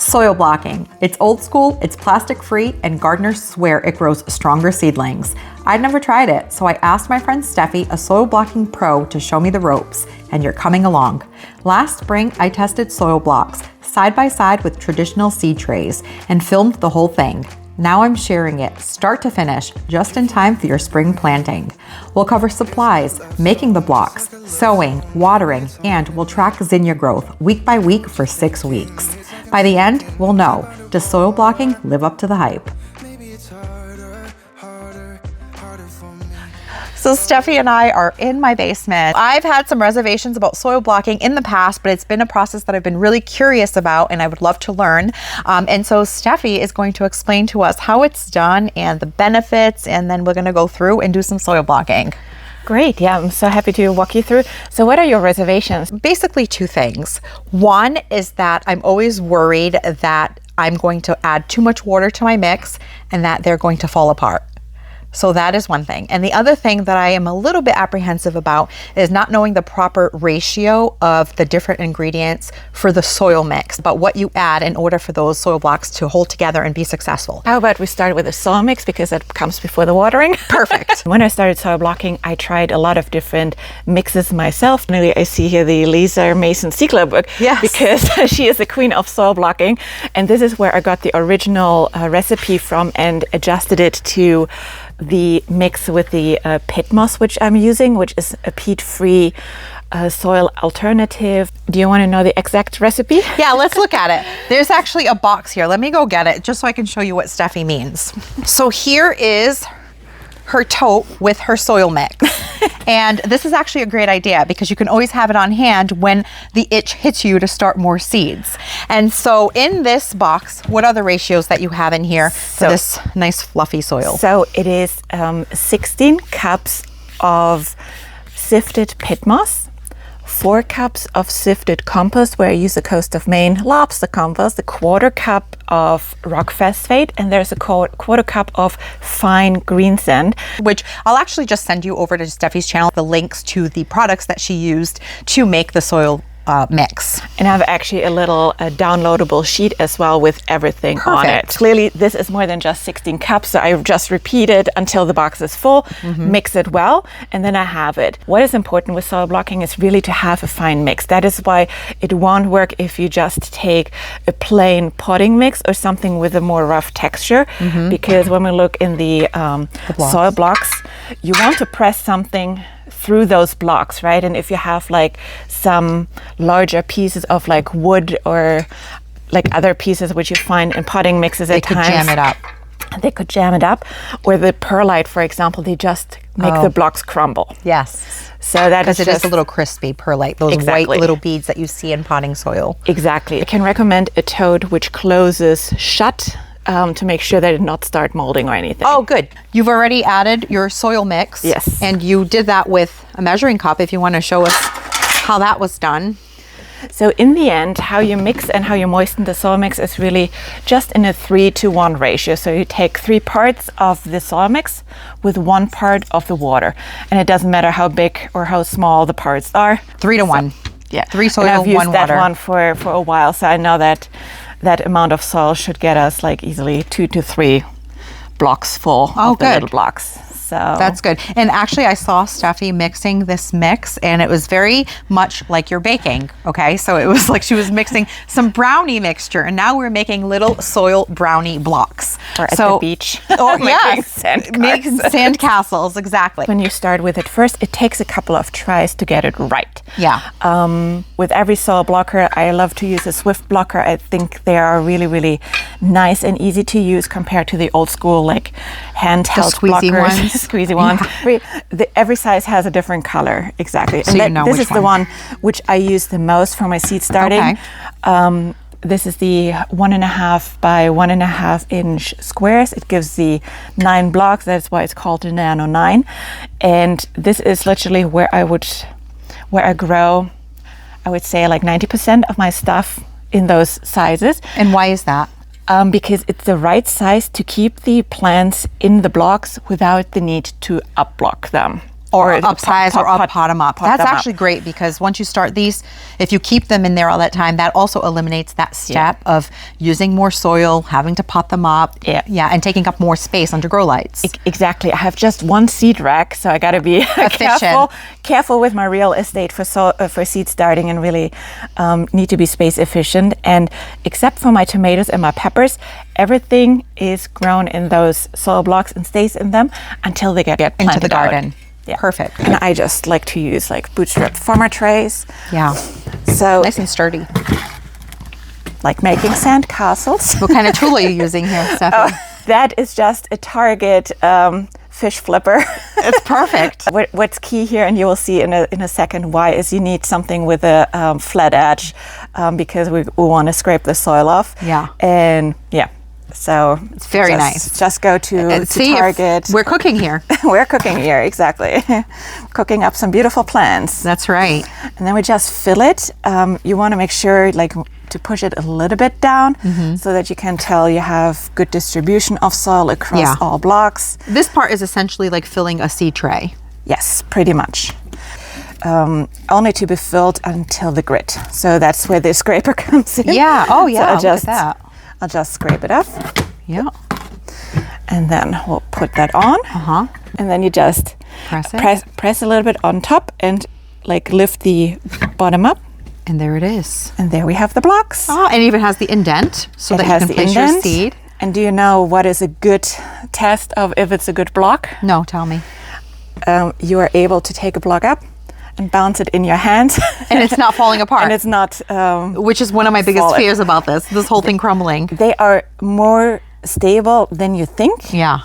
Soil blocking. It's old school, it's plastic free, and gardeners swear it grows stronger seedlings. I'd never tried it, so I asked my friend Steffi, a soil blocking pro, to show me the ropes, and you're coming along. Last spring, I tested soil blocks side by side with traditional seed trays and filmed the whole thing. Now I'm sharing it, start to finish, just in time for your spring planting. We'll cover supplies, making the blocks, sowing, watering, and we'll track zinnia growth week by week for 6 weeks. By the end, we'll know, does soil blocking live up to the hype? So Steffi and I are in my basement. I've had some reservations about soil blocking in the past, but it's been a process that I've been really curious about and I would love to learn. And so Steffi is going to explain to us how it's done and the benefits, and then we're gonna go through and do some soil blocking. Great, yeah, I'm so happy to walk you through. So what are your reservations? Basically 2 things. One is that I'm always worried that I'm going to add too much water to my mix and that they're going to fall apart. So that is one thing. And the other thing that I am a little bit apprehensive about is not knowing the proper ratio of the different ingredients for the soil mix, but what you add in order for those soil blocks to hold together and be successful. How about we start with the soil mix, because that comes before the watering? Perfect. When I started soil blocking, I tried a lot of different mixes myself. Finally, I see here the Lisa Mason-Siegler book, yes, because she is the queen of soil blocking. And this is where I got the original recipe from and adjusted it to the mix with the pit moss, which I'm using, which is a peat-free soil alternative. Do you want to know the exact recipe? Yeah, let's look at it. There's actually a box here. Let me go get it just so I can show you what Steffi means. So here is her tote with her soil mix. And this is actually a great idea because you can always have it on hand when the itch hits you to start more seeds. And so in this box, what are the ratios that you have in here for this nice fluffy soil? So it is 16 cups of sifted pit moss, 4 cups of sifted compost, where I use the Coast of Maine lobster compost, a 1/4 cup of rock phosphate, and there's a 1/4 cup of fine green sand. Which I'll actually just send you over to Steffi's channel, the links to the products that she used to make the soil mix. And I have actually a little downloadable sheet as well with everything on it. Clearly this is more than just 16 cups, so I just repeat it until the box is full, mix it well, and then I have it. What is important with soil blocking is really to have a fine mix. That is why it won't work if you just take a plain potting mix or something with a more rough texture, because when we look in the soil blocks, you want to press something through those blocks, right? And if you have like some larger pieces of like wood or like other pieces which you find in potting mixes at times, they could jam it up. They could jam it up. Or the perlite, for example, they just make the blocks crumble. Yes. So that is because it is a little crispy perlite, those white little beads that you see in potting soil. Exactly. I can recommend a tote which closes shut, to make sure that it not start molding or anything. Oh, good. You've already added your soil mix. Yes. And you did that with a measuring cup, if you want to show us how that was done. So in the end, how you mix and how you moisten the soil mix is really just in a 3-to-1 ratio. So you take 3 parts of the soil mix with 1 part of the water. And it doesn't matter how big or how small the parts are. 3 to 1. Yeah. 3 soil, and I've 1 used water. that one for a while, so I know that that amount of soil should get us like easily 2 to 3 blocks full of the little blocks. So that's good. And actually I saw Steffi mixing this mix and it was very much like you're baking. Okay. So it was like she was mixing some brownie mixture and now we're making little soil brownie blocks. Or at the beach. Or making sand castles. Exactly. When you start with it first, it takes a couple of tries to get it right. Yeah. With every soil blocker, I love to use a Swift blocker. I think they are really, really nice and easy to use compared to the old school like handheld squeezy blockers. ones. Squeezy ones. Yeah. Every size has a different color. Exactly. So and this is the one which I use the most for my seed starting. Okay. This is the 1.5 by 1.5 inch squares. It gives the 9 blocks. That's why it's called the Nano 9. And this is literally where I grow, I would say like 90% of my stuff in those sizes. And why is that? Because it's the right size to keep the plants in the blocks without the need to up block them. Or upsize or pot them up. That's actually great because once you start these, if you keep them in there all that time, that also eliminates that step of using more soil, having to pot them up, and taking up more space under grow lights. Exactly. I have just one seed rack, so I got to be careful with my real estate for seed starting, and really need to be space efficient. And except for my tomatoes and my peppers, everything is grown in those soil blocks and stays in them until they get planted into the garden. Yeah. Perfect. And I just like to use like bootstrap farmer trays. Yeah. So nice and sturdy. Like making sand castles. What kind of tool are you using here, Steffi? That is just a Target fish flipper. It's perfect. What's key here, and you will see in a second why, is you need something with a flat edge because we want to scrape the soil off. Yeah. And so it's very nice. Just go to Target. We're cooking here. We're cooking here, exactly. Cooking up some beautiful plants. That's right. And then we just fill it. You want to make sure to push it a little bit down so that you can tell you have good distribution of soil across all blocks. This part is essentially like filling a seed tray. Yes, pretty much. Only to be filled until the grit. So that's where the scraper comes in. Yeah. Oh, yeah. So look at that. I'll just scrape it off. Yeah. And then we'll put that on. And then you just press a little bit on top and like lift the bottom up. And there it is. And there we have the blocks. Oh, and it even has the indent so that you can place your seed. And do you know what is a good test of if it's a good block? No, tell me. You are able to take a block up and bounce it in your hand. And it's not falling apart. And it's not... which is one of my biggest fears about this whole thing crumbling. They are more stable than you think. Yeah.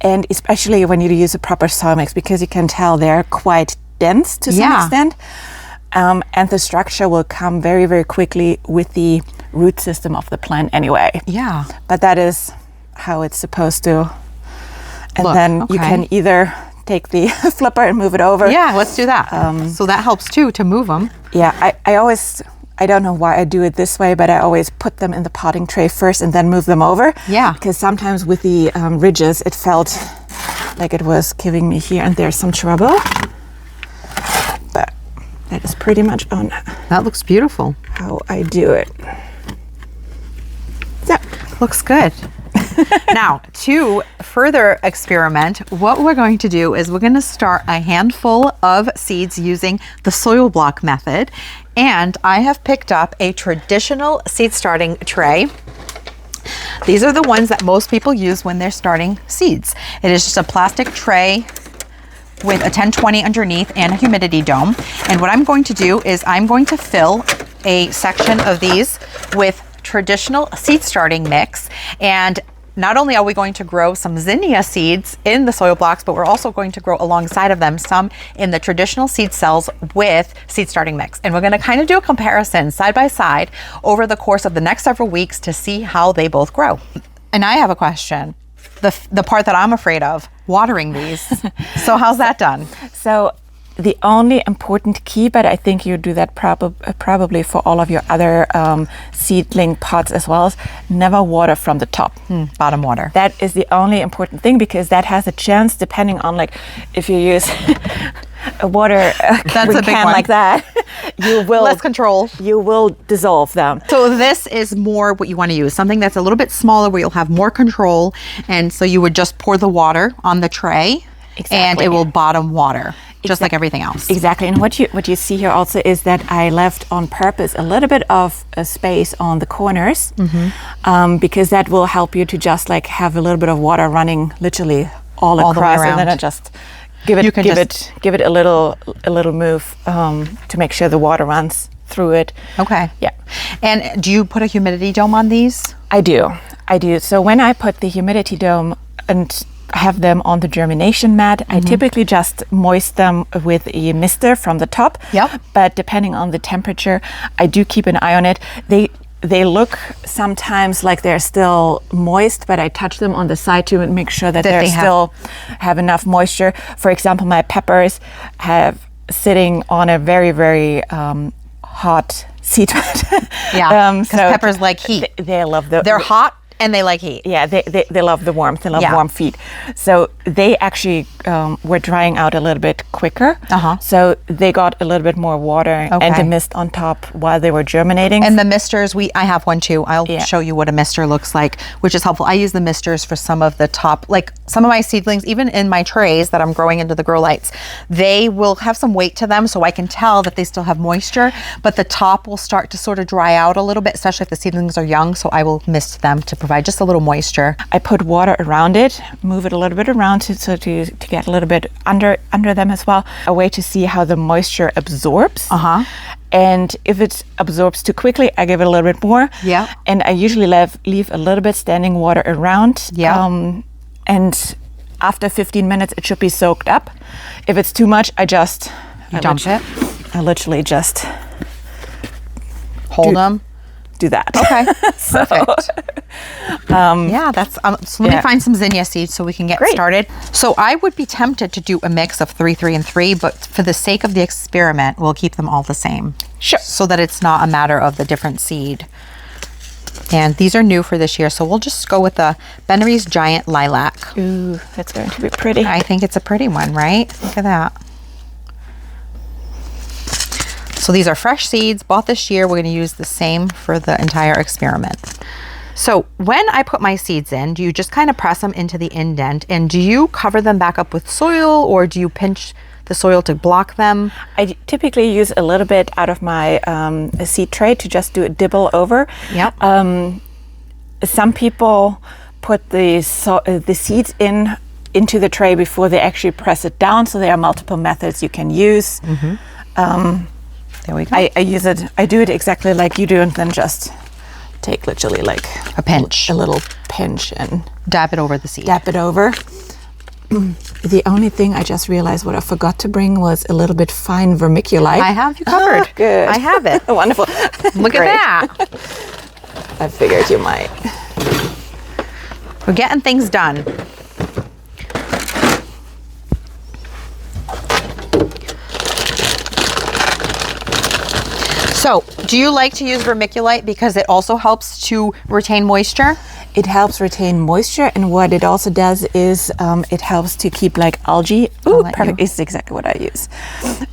And especially when you use a proper soil mix, because you can tell they're quite dense to some extent. And the structure will come very, very quickly with the root system of the plant anyway. Yeah. But that is how it's supposed to. And then you can either take the flipper and move it over. Yeah, let's do that. So that helps too, to move them. Yeah, I don't know why I do it this way, but I always put them in the potting tray first and then move them over. Yeah. Because sometimes with the ridges, it felt like it was giving me here and there some trouble. But that is pretty much on. That looks beautiful. How I do it. So, looks good. Now, to further experiment, what we're going to do is we're going to start a handful of seeds using the soil block method. And I have picked up a traditional seed starting tray. These are the ones that most people use when they're starting seeds. It is just a plastic tray with a 1020 underneath and a humidity dome. And what I'm going to do is I'm going to fill a section of these with traditional seed starting mix. And not only are we going to grow some zinnia seeds in the soil blocks, but we're also going to grow alongside of them some in the traditional seed cells with seed starting mix. And we're going to kind of do a comparison side by side over the course of the next several weeks to see how they both grow. And I have a question. The part that I'm afraid of, watering these. So how's that done? So the only important key, but I think you do that probably for all of your other seedling pots as well, is never water from the top. Bottom water. That is the only important thing, because that has a chance, depending on like if you use a water that's a big can one. like that, you will less control. You will dissolve them. So this is more what you want to use, something that's a little bit smaller where you'll have more control. And so you would just pour the water on the tray, and it will bottom water. Just like everything else. Exactly. And what you see here also is that I left on purpose a little bit of a space on the corners, because that will help you to just like have a little bit of water running literally all across, and then I just give it a little move to make sure the water runs through it. Okay. Yeah. And do you put a humidity dome on these? I do. So when I put the humidity dome and have them on the germination mat, I typically just moist them with a mister from the top. Yep. But depending on the temperature, I do keep an eye on it. They look sometimes like they're still moist, but I touch them on the side to make sure that they still have enough moisture. For example, my peppers have sitting on a very, very hot seed mat. Yeah, because peppers like heat. They love They're hot and they like heat. Yeah, they love the warmth. They love warm feet. So they actually were drying out a little bit quicker. So they got a little bit more water and the mist on top while they were germinating. And the misters, I have one too. I'll show you what a mister looks like, which is helpful. I use the misters for some of the top, like some of my seedlings, even in my trays that I'm growing into the grow lights, they will have some weight to them, so I can tell that they still have moisture, but the top will start to sort of dry out a little bit, especially if the seedlings are young, so I will mist them to provide just a little moisture. I put water around it, move it a little bit around to get a little bit under them as well, a way to see how the moisture absorbs. And if it absorbs too quickly, I give it a little bit more. And I usually leave a little bit standing water around. And after 15 minutes, it should be soaked up. If it's too much, I dump it. I literally just hold them. Do that. Okay, perfect. So let me find some zinnia seeds so we can get started. So I would be tempted to do a mix of 3, 3, and 3, but for the sake of the experiment, we'll keep them all the same. Sure. So that it's not a matter of the different seed. And these are new for this year, so we'll just go with the Bennery's Giant Lilac. Ooh, that's going to be pretty. I think it's a pretty one, right? Look at that. So these are fresh seeds, bought this year. We're going to use the same for the entire experiment. So when I put my seeds in, do you just kind of press them into the indent, and do you cover them back up with soil, or do you pinch the soil to block them? I typically use a little bit out of my seed tray to just do a dibble over. Some people put the seeds into the tray before they actually press it down, so there are multiple methods you can use. There we go. I do it exactly like you do, and then just take literally like a pinch, a little pinch, and dab it over the seed. Dab it over. The only thing I just realized what I forgot to bring was a little bit fine vermiculite. I have you covered. Good. I have it. Wonderful. Look at that. I figured you might. We're getting things done. So, do you like to use vermiculite because it also helps to retain moisture? It helps retain moisture, and what it also does is it helps to keep like algae. Ooh, perfect! It's exactly what I use.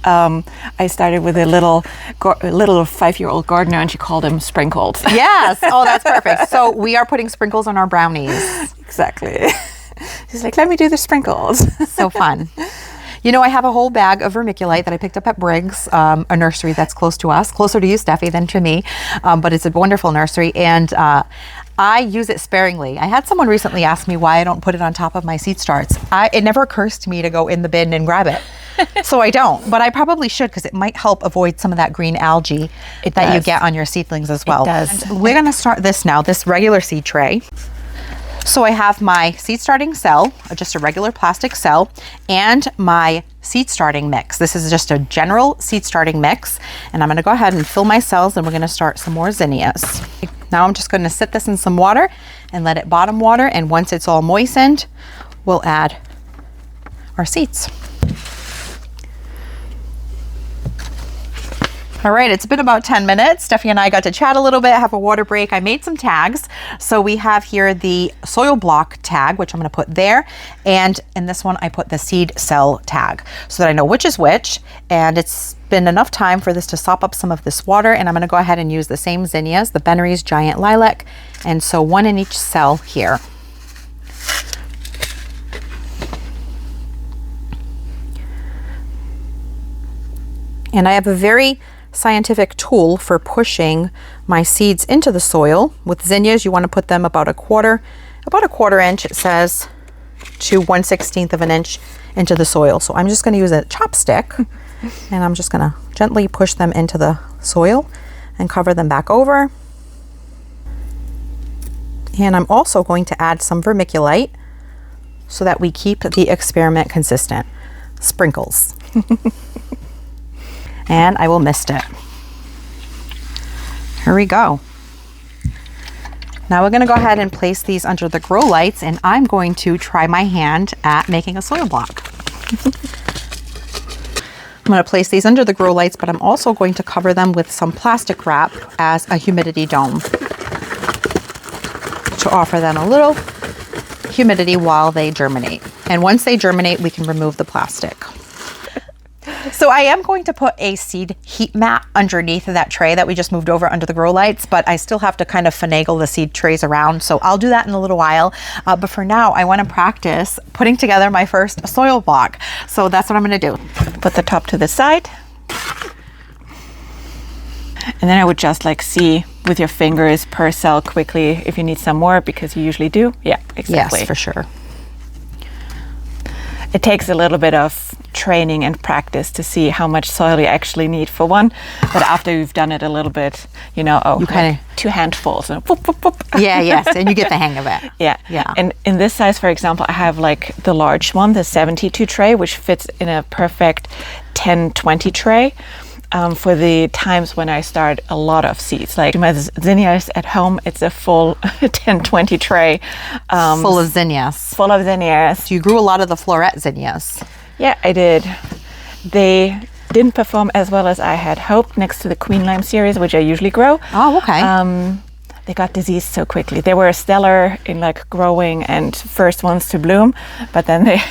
I started with a little 5-year-old gardener, and she called them sprinkles. Yes. Oh, that's perfect. So we are putting sprinkles on our brownies. Exactly. She's like, let me do the sprinkles. So fun. You know, I have a whole bag of vermiculite that I picked up at Briggs, a nursery that's close to us, closer to you, Steffi, than to me, but it's a wonderful nursery, and I use it sparingly. I had someone recently ask me why I don't put it on top of my seed starts. It never occurs to me to go in the bin and grab it, so I don't, but I probably should, because it might help avoid some of that green algae that you get on your seedlings as well. It does. And we're going to start this now, this regular seed tray. So I have my seed starting cell, just a regular plastic cell, and my seed starting mix. This is just a general seed starting mix, and I'm going to go ahead and fill my cells, and we're going to start some more zinnias. Now I'm just going to sit this in some water and let it bottom water, and once it's all moistened, we'll add our seeds. All right, it's been about 10 minutes. Steffi and I got to chat a little bit, have a water break. I made some tags. So we have here the soil block tag, which I'm gonna put there. And in this one, I put the seed cell tag so that I know which is which. And it's been enough time for this to sop up some of this water. And I'm gonna go ahead and use the same zinnias, the Bennery's Giant Lilac. And so one in each cell here. And I have a very scientific tool for pushing my seeds into the soil. With zinnias, you want to put them about a quarter inch, it says, to 1/16 of an inch into the soil. So I'm just going to use a chopstick, and I'm just going to gently push them into the soil and cover them back over. And I'm also going to add some vermiculite so that we keep the experiment consistent. Sprinkles. And I will mist it. Here we go. Now we're going to go ahead and place these under the grow lights, and I'm going to try my hand at making a soil block. I'm going to place these under the grow lights, but I'm also going to cover them with some plastic wrap as a humidity dome to offer them a little humidity while they germinate. And once they germinate, we can remove the plastic. So I am going to put a seed heat mat underneath of that tray that we just moved over under the grow lights, but I still have to kind of finagle the seed trays around. So I'll do that in a little while. But for now, I want to practice putting together my first soil block. So that's what I'm going to do. Put the top to the side. And then I would just like see with your fingers per cell quickly if you need some more, because you usually do. Yeah, exactly. Yes, for sure. It takes a little bit of training and practice to see how much soil you actually need for one. But after you've done it a little bit, you know, you kind of 2 handfuls and whoop, whoop, whoop. Yeah, yes, and you get the hang of it. Yeah. And in this size, for example, I have like the large one, the 72 tray, which fits in a perfect 10-20 tray. For the times when I start a lot of seeds, like my zinnias at home, it's a full 10-20 tray. Full of zinnias. Full of zinnias. So you grew a lot of the floret zinnias. Yeah, I did. They didn't perform as well as I had hoped next to the Queen Lime series, which I usually grow. Oh, okay. They got diseased so quickly. They were stellar in like growing and first ones to bloom, but then they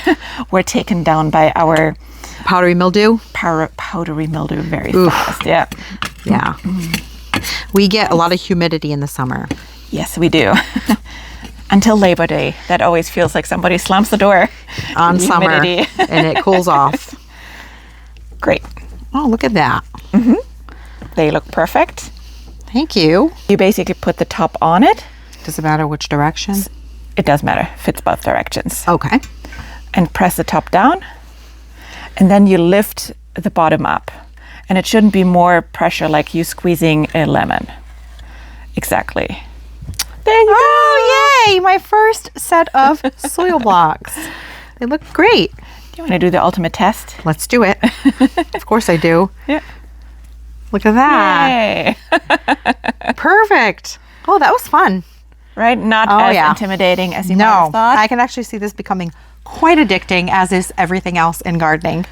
were taken down by our powdery mildew. Powdery mildew very fast. Yeah. Yeah. We get a lot of humidity in the summer. Yes, we do. Until Labor Day. That always feels like somebody slams the door on summer and it cools off. Great. Oh, look at that. They look perfect. Thank you. You basically put the top on it. Does it matter which direction? It does matter. Fits both directions. Okay. And press the top down. And then you lift the bottom up. And it shouldn't be more pressure like you squeezing a lemon. Exactly. There you go. Oh, yay! My first set of soil blocks. They look great. Do you want to do the ultimate test? Let's do it. Of course I do. Yeah. Look at that. Yay. Perfect. Oh, that was fun. Right? Not as intimidating as you might have thought. I can actually see this becoming quite addicting, as is everything else in gardening.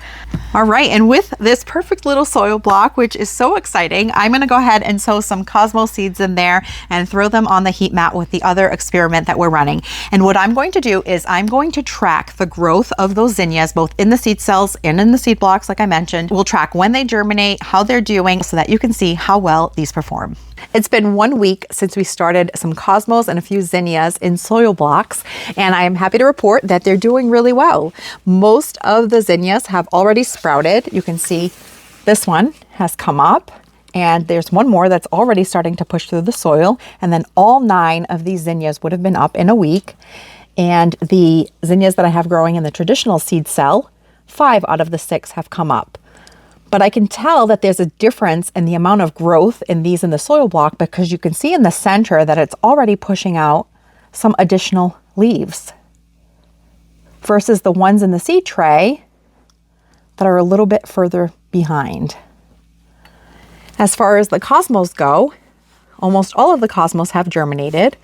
All right, and with this perfect little soil block, which is so exciting, I'm going to go ahead and sow some Cosmo seeds in there and throw them on the heat mat with the other experiment that we're running. And what I'm going to do is I'm going to track the growth of those zinnias, both in the seed cells and in the seed blocks, like I mentioned. We'll track when they germinate, how they're doing, so that you can see how well these perform. It's been 1 week since we started some Cosmos and a few zinnias in soil blocks, and I am happy to report that they're doing really well. Most of the zinnias have already sprouted. You can see this one has come up, and there's one more that's already starting to push through the soil, and then all 9 of these zinnias would have been up in a week. And the zinnias that I have growing in the traditional seed cell, 5 out of the 6 have come up. But I can tell that there's a difference in the amount of growth in these in the soil block, because you can see in the center that it's already pushing out some additional leaves versus the ones in the seed tray that are a little bit further behind. As far as the Cosmos go, almost all of the Cosmos have germinated.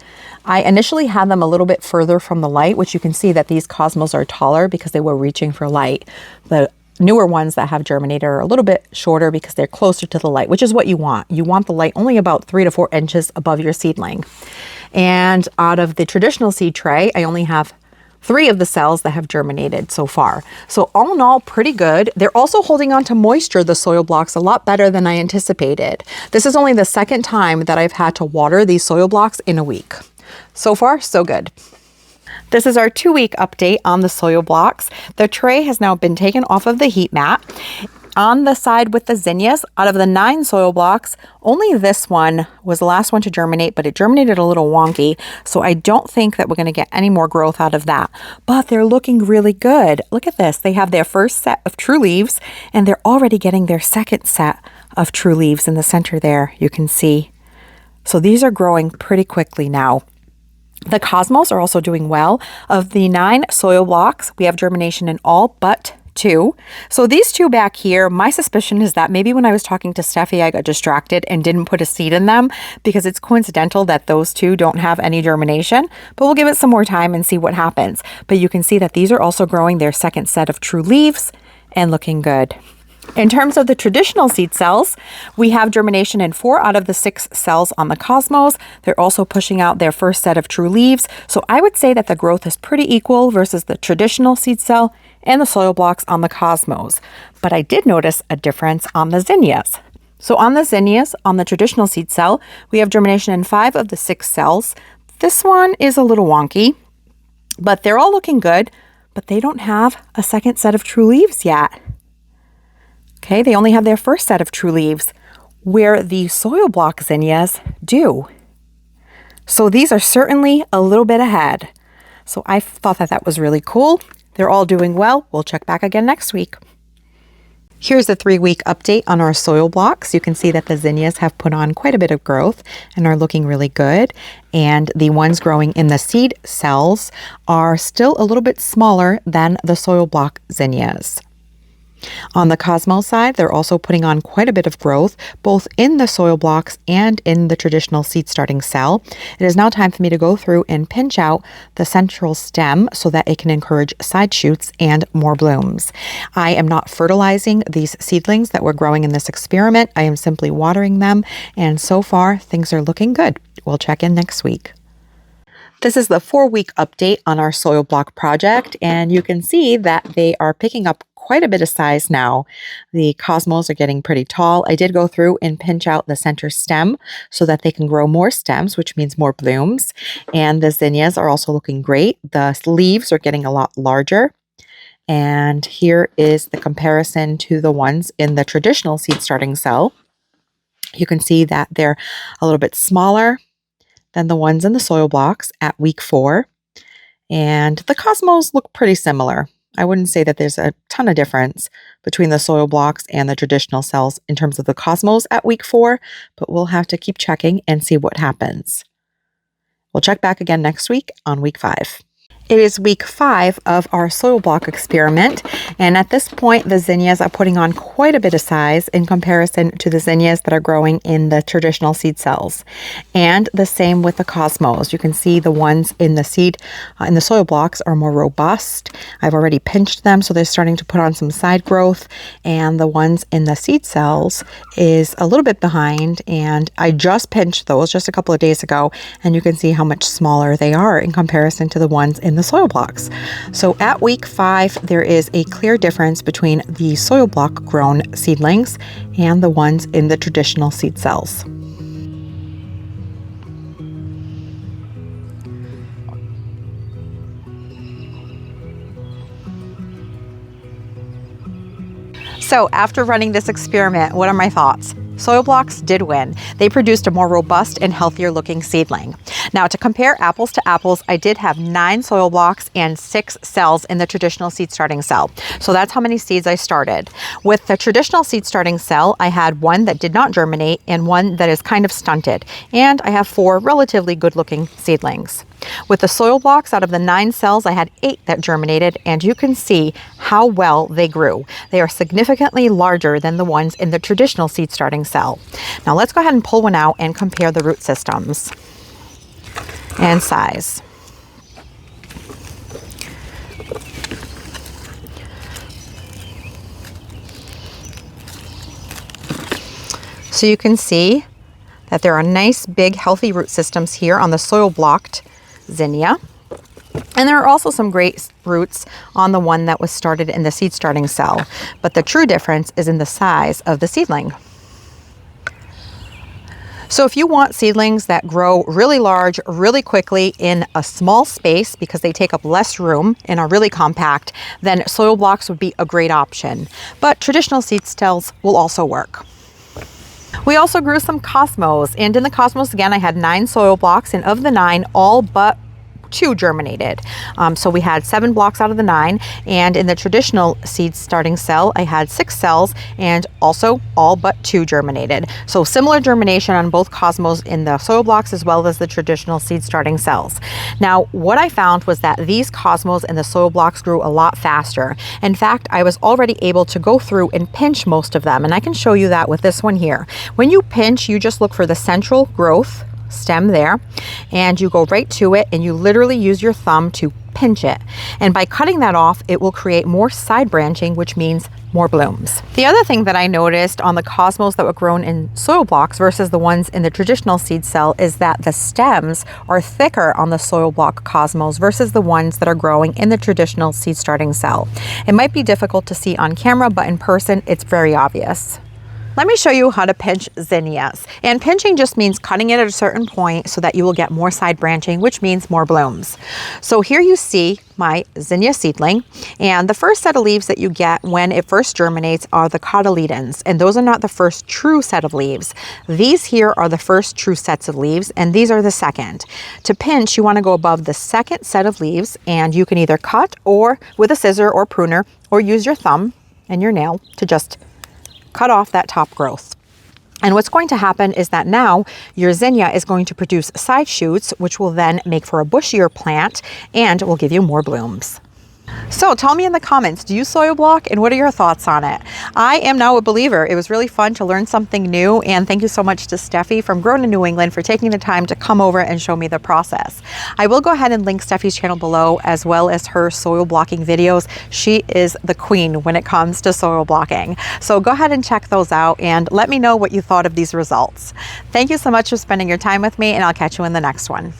I initially had them a little bit further from the light, which you can see that these Cosmos are taller because they were reaching for light. The newer ones that have germinated are a little bit shorter because they're closer to the light, which is what you want. You want the light only about 3 to 4 inches above your seedling. And out of the traditional seed tray, I only have 3 of the cells that have germinated so far. So all in all, pretty good. They're also holding on to moisture, the soil blocks, a lot better than I anticipated. This is only the second time that I've had to water these soil blocks in a week. So far, so good. This is our 2-week update on the soil blocks. The tray has now been taken off of the heat mat. On the side with the zinnias, out of the 9 soil blocks, only this one was the last one to germinate, but it germinated a little wonky. So I don't think that we're going to get any more growth out of that. But they're looking really good. Look at this. They have their first set of true leaves, and they're already getting their second set of true leaves in the center there, you can see. So these are growing pretty quickly now. The Cosmos are also doing well. Of the 9 soil blocks, we have germination in all but 2. So these 2 back here, my suspicion is that maybe when I was talking to Steffi, I got distracted and didn't put a seed in them, because it's coincidental that those 2 don't have any germination, but we'll give it some more time and see what happens. But you can see that these are also growing their second set of true leaves and looking good. In terms of the traditional seed cells, we have germination in 4 out of the 6 cells on the Cosmos. They're also pushing out their first set of true leaves. So I would say that the growth is pretty equal versus the traditional seed cell and the soil blocks on the Cosmos. But I did notice a difference on the zinnias. So on the zinnias, on the traditional seed cell, we have germination in 5 of the 6 cells. This one is a little wonky, but they're all looking good, but they don't have a second set of true leaves yet. Okay, they only have their first set of true leaves, where the soil block zinnias do. So these are certainly a little bit ahead. So I thought that that was really cool. They're all doing well. We'll check back again next week. Here's a 3-week update on our soil blocks. You can see that the zinnias have put on quite a bit of growth and are looking really good. And the ones growing in the seed cells are still a little bit smaller than the soil block zinnias. On the Cosmos side, they're also putting on quite a bit of growth, both in the soil blocks and in the traditional seed starting cell. It is now time for me to go through and pinch out the central stem so that it can encourage side shoots and more blooms. I am not fertilizing these seedlings that we're growing in this experiment. I am simply watering them, and so far things are looking good. We'll check in next week. This is the 4-week update on our soil block project, and you can see that they are picking up quite a bit of size now. The Cosmos are getting pretty tall. I did go through and pinch out the center stem so that they can grow more stems, which means more blooms. And the zinnias are also looking great. The leaves are getting a lot larger. And here is the comparison to the ones in the traditional seed starting cell. You can see that they're a little bit smaller than the ones in the soil blocks at week 4. And the Cosmos look pretty similar. I wouldn't say that there's a ton of difference between the soil blocks and the traditional cells in terms of the Cosmos at week 4, but we'll have to keep checking and see what happens. We'll check back again next week on week 5. It is week 5 of our soil block experiment, and at this point the zinnias are putting on quite a bit of size in comparison to the zinnias that are growing in the traditional seed cells. And the same with the Cosmos. You can see the ones in the soil blocks are more robust. I've already pinched them, so they're starting to put on some side growth, and the ones in the seed cells is a little bit behind, and I just pinched those just a couple of days ago, and you can see how much smaller they are in comparison to the ones in the soil blocks. So at week 5, there is a clear difference between the soil block grown seedlings and the ones in the traditional seed cells. So after running this experiment, what are my thoughts? Soil blocks did win. They produced a more robust and healthier looking seedling. Now, to compare apples to apples, I did have 9 soil blocks and 6 cells in the traditional seed starting cell. So that's how many seeds I started. With the traditional seed starting cell, I had 1 that did not germinate and 1 that is kind of stunted. And I have 4 relatively good looking seedlings. With the soil blocks, out of the 9 cells, I had 8 that germinated, and you can see how well they grew. They are significantly larger than the ones in the traditional seed starting cell. Now let's go ahead and pull one out and compare the root systems and size. So you can see that there are nice, big, healthy root systems here on the soil blocked zinnia. And there are also some great roots on the one that was started in the seed starting cell. But the true difference is in the size of the seedling. So if you want seedlings that grow really large, really quickly in a small space because they take up less room and are really compact, then soil blocks would be a great option. But traditional seed cells will also work. We also grew some Cosmos, and in the Cosmos, again, I had 9 soil blocks, and of the 9, all but 2 germinated. So we had 7 blocks out of the 9, and in the traditional seed starting cell, I had 6 cells, and also all but 2 germinated. So similar germination on both Cosmos in the soil blocks as well as the traditional seed starting cells. Now, what I found was that these Cosmos and the soil blocks grew a lot faster. In fact, I was already able to go through and pinch most of them, and I can show you that with this one here. When you pinch, you just look for the central growth stem there, and you go right to it, and you literally use your thumb to pinch it. And by cutting that off, it will create more side branching, which means more blooms. The other thing that I noticed on the cosmos that were grown in soil blocks versus the ones in the traditional seed cell is that the stems are thicker on the soil block cosmos versus the ones that are growing in the traditional seed starting cell. It might be difficult to see on camera, but in person, it's very obvious. Let me show you how to pinch zinnias. And pinching just means cutting it at a certain point so that you will get more side branching, which means more blooms. So here you see my zinnia seedling, and the first set of leaves that you get when it first germinates are the cotyledons, and those are not the first true set of leaves. These here are the first true sets of leaves, and these are the second. To pinch, you want to go above the second set of leaves, and you can either cut or with a scissor or pruner, or use your thumb and your nail to just cut off that top growth. And what's going to happen is that now your zinnia is going to produce side shoots, which will then make for a bushier plant and will give you more blooms. So tell me in the comments, do you soil block and what are your thoughts on it? I am now a believer. It was really fun to learn something new, and thank you so much to Steffi from Grown in New England for taking the time to come over and show me the process. I will go ahead and link Steffi's channel below as well as her soil blocking videos. She is the queen when it comes to soil blocking. So go ahead and check those out and let me know what you thought of these results. Thank you so much for spending your time with me, and I'll catch you in the next one.